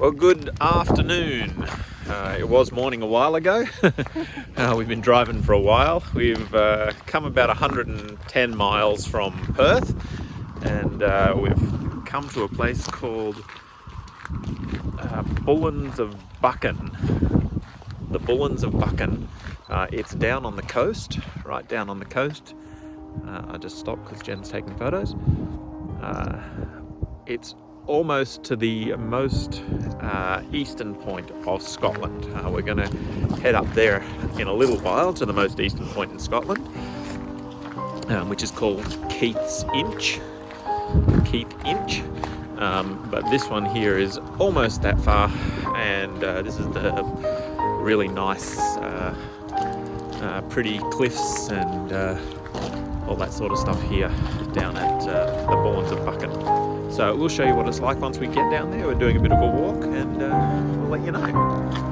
Well, good afternoon. It was morning a while ago. We've been driving for a while. We've come about 110 miles from Perth, and we've come to a place called Bullers of Buchan. The Bullers of Buchan. It's down on the coast, right down on the coast. I just stopped because Jen's taking photos. It's almost to the most eastern point of Scotland. We're going to head up there in a little while to the most eastern point in Scotland, which is called Keith's Inch. But this one here is almost that far, and this is the really nice, pretty cliffs and all that sort of stuff here down at the Bullers of Buchan. So we'll show you what it's like once we get down there. We're doing a bit of a walk, and we'll let you know.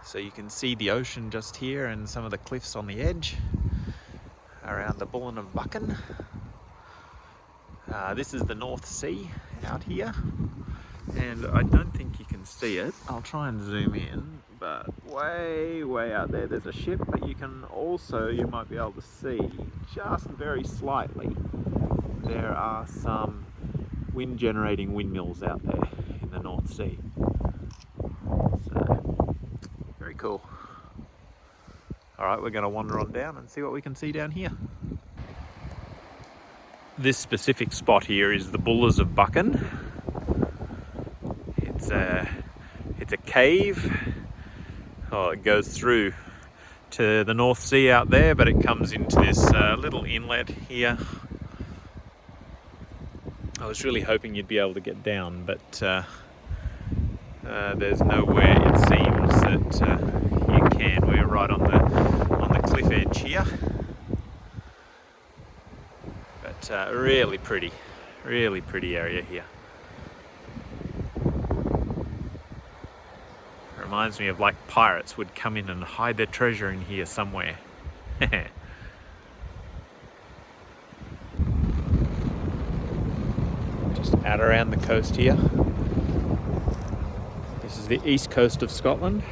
So you can see the ocean just here and some of the cliffs on the edge around the Bullers of Buchan. This is the North Sea out here, and I don't think you can see it. I'll try and zoom in, but way out there there's a ship, but you might be able to see just very slightly there are some wind generating windmills out there in the North Sea. Cool. Alright, we're going to wander on down and see what we can see down here. This specific spot here is the Bullers of Buchan. It's a cave. It goes through to the North Sea out there, but it comes into this little inlet here. I was really hoping you'd be able to get down, but there's nowhere, it seems, that you can. We're right on the cliff edge here, but really pretty area here. Reminds me of like pirates would come in and hide their treasure in here somewhere. Just out around the coast here. This is the east coast of Scotland.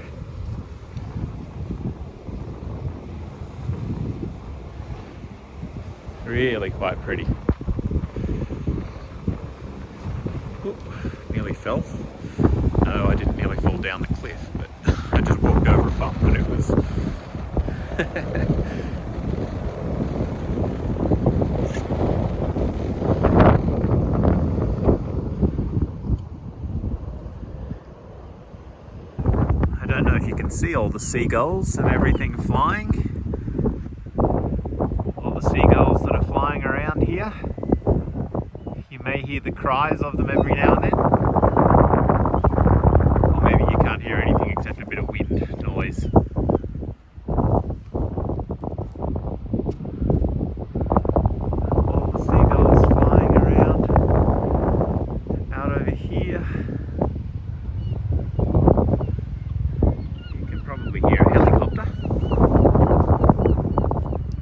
Really quite pretty. Ooh, nearly fell. No, I didn't nearly fall down the cliff, but I just walked over a bump and it was... I don't know if you can see all the seagulls and everything flying. All the seagulls that are flying around here. You may hear the cries of them every now and then. Or maybe you can't hear anything except a bit of wind noise. All the seagulls flying around. Out over here. You can probably hear a helicopter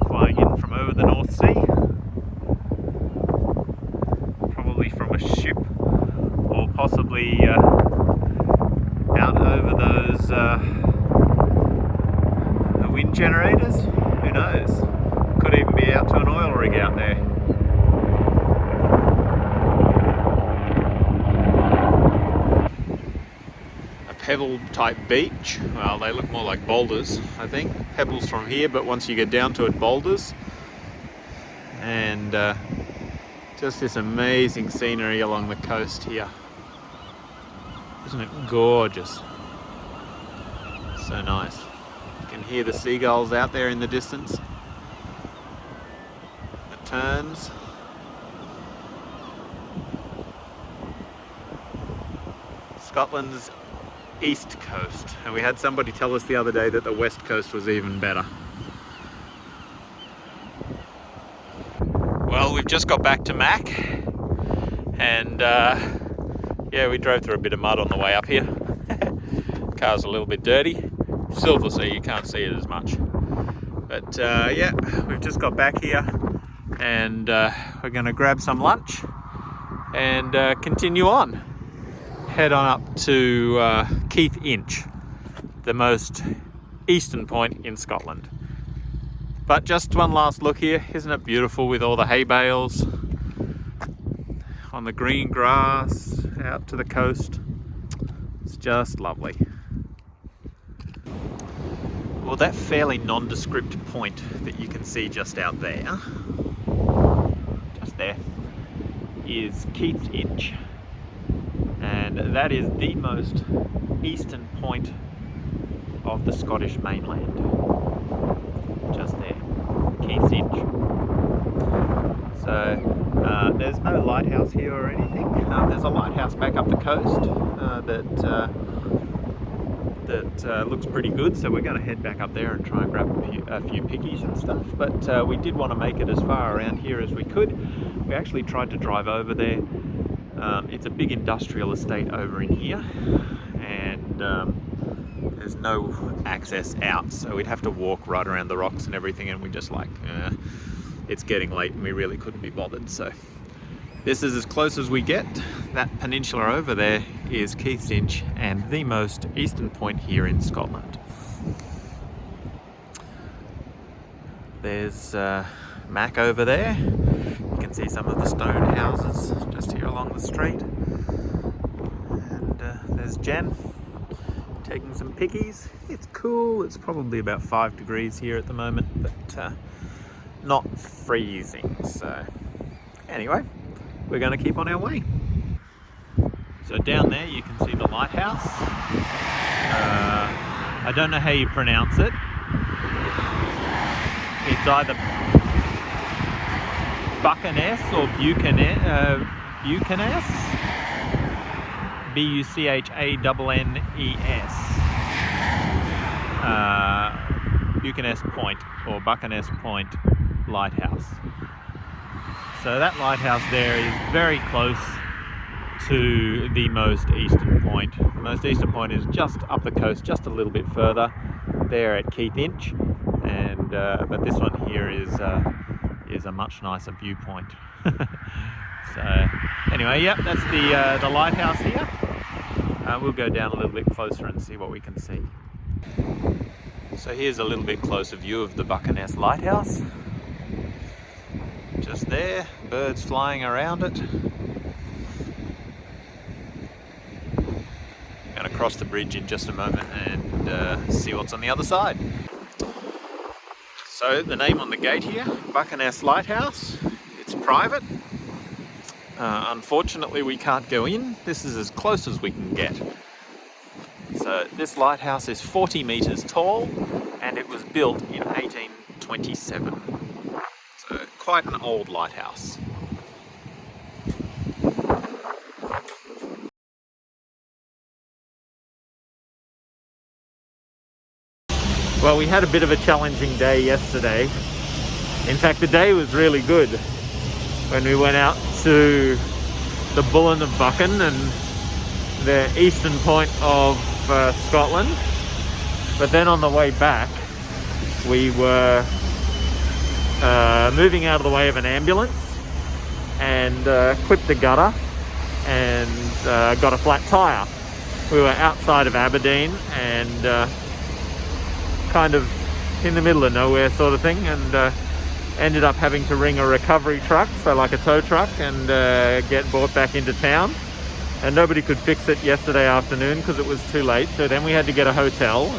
flying in from over the North Sea. Probably from a ship, or possibly out over those wind generators. Who knows? could even be out to an oil rig out there. A pebble type beach. Well, they look more like boulders, I think. Pebbles from here, but once you get down to it, boulders. And just this amazing scenery along the coast here. Isn't it gorgeous? So nice. You can hear the seagulls out there in the distance. The terns. Scotland's east coast. And we had somebody tell us the other day that the west coast was even better. Well, we've just got back to Mac. And yeah, we drove through a bit of mud on the way up here. Car's a little bit dirty. Silver, so you can't see it as much. But yeah, we've just got back here and we're going to grab some lunch and continue on. Head on up to Keith Inch, the most eastern point in Scotland. But just one last look here. Isn't it beautiful with all the hay bales on the green grass out to the coast? It's just lovely. Well, that fairly nondescript point that you can see just out there, just there, is Keith Inch. And that is the most eastern point of the Scottish mainland. Just there, Keith Inch. So there's no lighthouse here or anything. There's a lighthouse back up the coast that looks pretty good, so we're going to head back up there and try and grab a few pickies and stuff. But we did want to make it as far around here as we could. We actually tried to drive over there. It's a big industrial estate over in here, and there's no access out, so we'd have to walk right around the rocks and everything, and we just like, it's getting late and we really couldn't be bothered. So this is as close as we get. That peninsula over there is Keith Inch, and the most eastern point here in Scotland. There's Mac over there. You can see some of the stone houses just here along the street. And there's Jen taking some pickies. It's cool. It's probably about 5 degrees here at the moment, but not freezing. So anyway, we're going to keep on our way. So down there you can see the lighthouse. I don't know how you pronounce it. It's either Buchaness or Buchaness. Buchannes. Buchaness Point or Buchaness Point Lighthouse. So that lighthouse there is very close to the most eastern point. The most eastern point is just up the coast, just a little bit further, there at Keith Inch, and but this one here is a much nicer viewpoint. So anyway, yep, that's the lighthouse here. We'll go down a little bit closer and see what we can see. So here's a little bit closer view of the Buchaness Lighthouse. Just there, birds flying around it. Going to cross the bridge in just a moment and see what's on the other side. So the name on the gate here, Buchaness Lighthouse. It's private. Unfortunately we can't go in. This is as close as we can get. So this lighthouse is 40 metres tall and it was built in 1827. So quite an old lighthouse. Well, we had a bit of a challenging day yesterday. In fact, the day was really good when we went out to the Bullers of Buchan and the eastern point of Scotland. But then on the way back, we were moving out of the way of an ambulance and clipped the gutter and got a flat tyre. We were outside of Aberdeen and kind of in the middle of nowhere sort of thing, and ended up having to ring a recovery truck, so like a tow truck, and get brought back into town. And nobody could fix it yesterday afternoon because it was too late. So then we had to get a hotel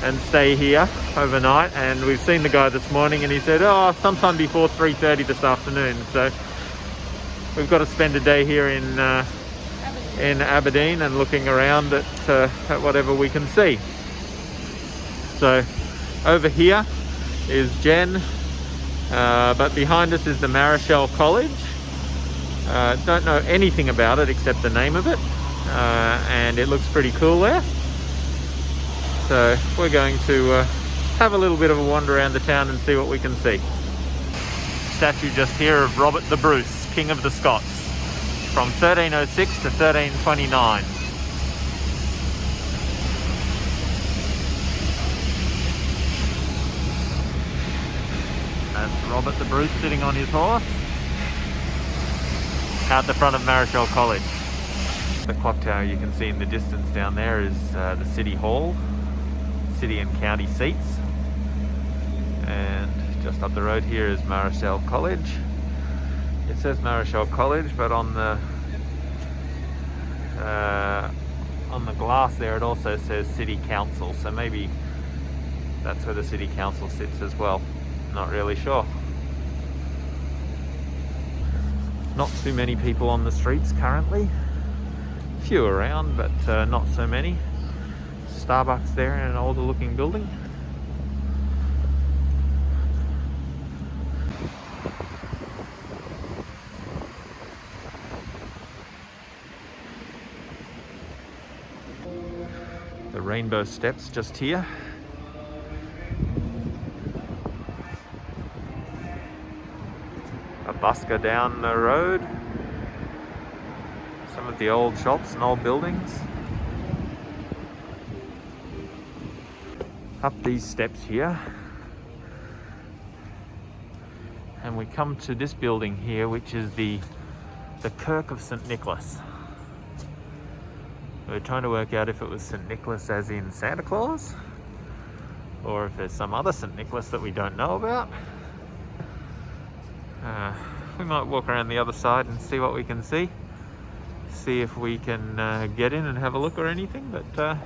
and stay here overnight. And we've seen the guy this morning, and he said, oh, sometime before 3:30 this afternoon. So we've got to spend a day here in Aberdeen and looking around at whatever we can see. So over here is Jen, but behind us is the Marischal College. Don't know anything about it except the name of it, and it looks pretty cool there. So we're going to have a little bit of a wander around the town and see what we can see. Statue just here of Robert the Bruce, King of the Scots, from 1306 to 1329. That's Robert the Bruce sitting on his horse out the front of Marischal College. The clock tower you can see in the distance down there is the City Hall, city and county seats. And just up the road here is Marischal College. It says Marischal College, but on the glass there it also says City Council, so maybe that's where the City Council sits as well. Not really sure. Not too many people on the streets currently. Few around, but not so many. Starbucks there in an older looking building. The Rainbow Steps just here. A busker down the road. Some of the old shops and old buildings. Up these steps here. And we come to this building here, which is the Kirk of St. Nicholas. We're trying to work out if it was St. Nicholas as in Santa Claus, or if there's some other St. Nicholas that we don't know about. We might walk around the other side and see what we can see. See if we can get in and have a look or anything, but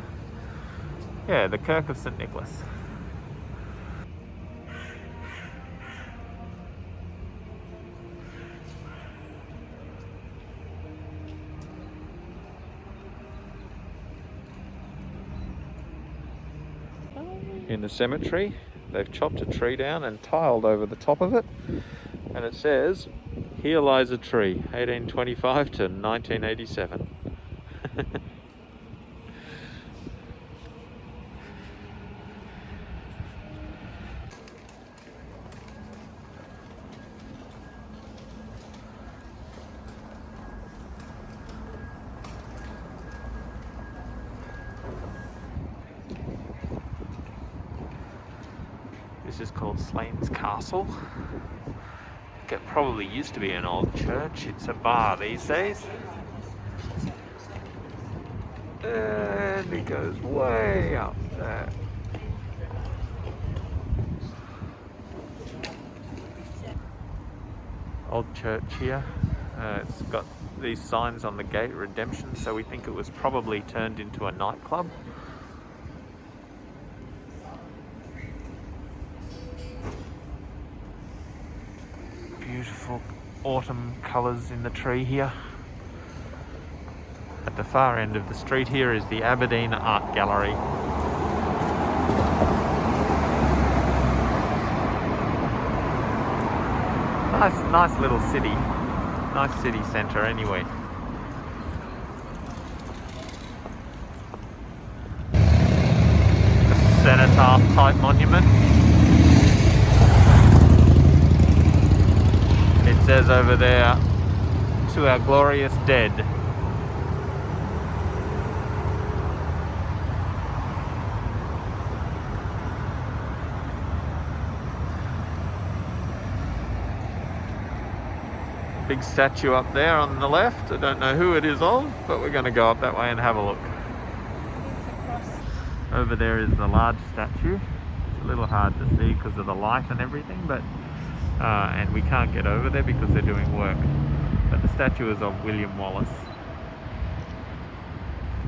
yeah, the Kirk of St. Nicholas. In the cemetery, they've chopped a tree down and tiled over the top of it, and it says, "Here lies a tree, 1825 to 1987. This is called Slains Castle. It probably used to be an old church. It's a bar these days. And it goes way up there. Old church here. It's got these signs on the gate, redemption, so we think it was probably turned into a nightclub. Beautiful autumn colours in the tree here. At the far end of the street here is the Aberdeen Art Gallery. Nice little city. Nice city centre anyway. A cenotaph type monument. It says over there, "To our glorious dead." Big statue up there on the left. I don't know who it is of, but we're going to go up that way and have a look. Over there is the large statue. It's a little hard to see because of the light and everything, but and we can't get over there because they're doing work. But the statue is of William Wallace.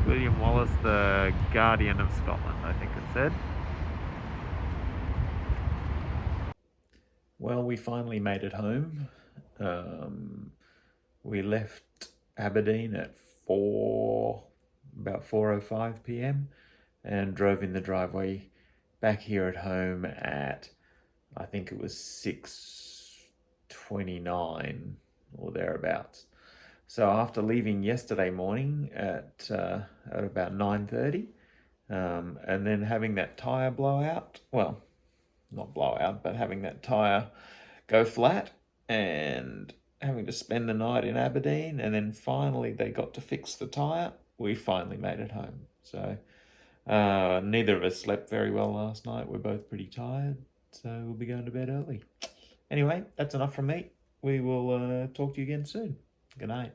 William Wallace, the Guardian of Scotland, I think it said. Well, we finally made it home. We left Aberdeen at about 4:05 p.m. and drove in the driveway back here at home at, I think it was 6:29 or thereabouts. So after leaving yesterday morning at about 9:30, and then having that tyre blowout, well, not blowout, but having that tyre go flat and having to spend the night in Aberdeen, and then finally they got to fix the tyre, we finally made it home. So neither of us slept very well last night. We're both pretty tired, so we'll be going to bed early. Anyway, that's enough from me. We will talk to you again soon. Good night.